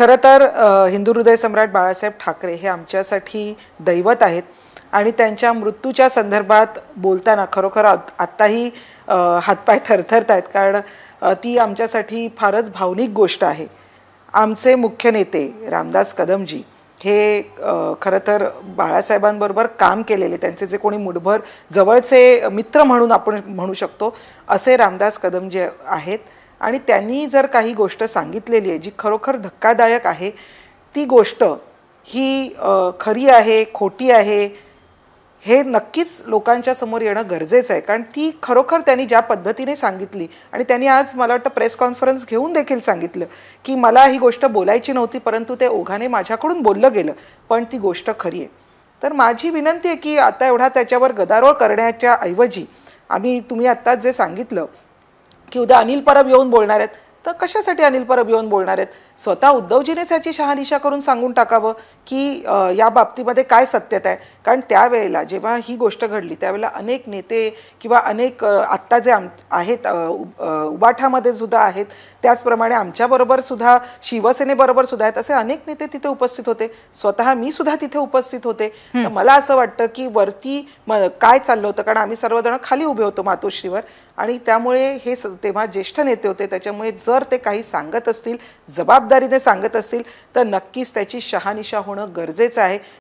खरं तर हिंदू हृदय सम्राट बाळासाहेब ठाकरे हे आमच्यासाठी दैवत आहेत आणि त्यांच्या मृत्यूच्या संदर्भात बोलताना खरोखर आत्ताही हातपाय थरथरत आहेत, कारण ती आमच्यासाठी फारच भावनिक गोष्ट आहे. आमचे मुख्य नेते रामदास कदमजी हे खरं तर बाळासाहेबांबरोबर काम केलेले, त्यांचे जे कोणी मुठभर जवळचे मित्र म्हणून आपण म्हणू शकतो असे रामदास कदमजी आहेत. आणि त्यांनी जर काही गोष्ट सांगितलेली आहे जी खरोखर धक्कादायक आहे, ती गोष्ट ही खरी आहे खोटी आहे हे नक्कीच लोकांच्या समोर येणं गरजेचं आहे. कारण ती खरोखर त्यांनी ज्या पद्धतीने सांगितली आणि त्यांनी आज मला वाटतं प्रेस कॉन्फरन्स घेऊन देखील सांगितलं की मला ही गोष्ट बोलायची नव्हती, परंतु ते ओघाने माझ्याकडून बोललं गेलं, पण ती गोष्ट खरी आहे. तर माझी विनंती आहे की आता एवढा त्याच्यावर गदारोळ करण्याच्या ऐवजी तुम्ही आत्ताच जे सांगितलं की उद्या अनिल परब येऊन बोलणार आहेत, तर कशासाठी अनिल परब येऊन बोलणार आहेत? स्वतः उद्धवजीनेच ह्याची शहानिशा करून सांगून टाकावं की या बाबतीमध्ये काय सत्यता आहे. कारण त्यावेळेला जेव्हा ही गोष्ट घडली त्यावेळेला अनेक नेते किंवा अनेक आत्ता जे आहेत उबाठामध्ये सुद्धा आहेत, त्याचप्रमाणे आमच्याबरोबर सुद्धा शिवसेनेबरोबर सुद्धा आहेत, असे अनेक नेते तिथे उपस्थित होते. स्वतः मी सुद्धा तिथे उपस्थित होते. तर मला असं वाटतं की वरती काय चाललं होतं, कारण आम्ही सर्वजण खाली उभे होतो मातोश्रीवर, आणि त्यामुळे हे तेव्हा ज्येष्ठ नेते होते, त्याच्यामुळे जर ते काही सांगत असतील, जबाबदारीने सांगत असतील, तर नक्कीच त्याची शहानिशा होणं गरजेचं आहे.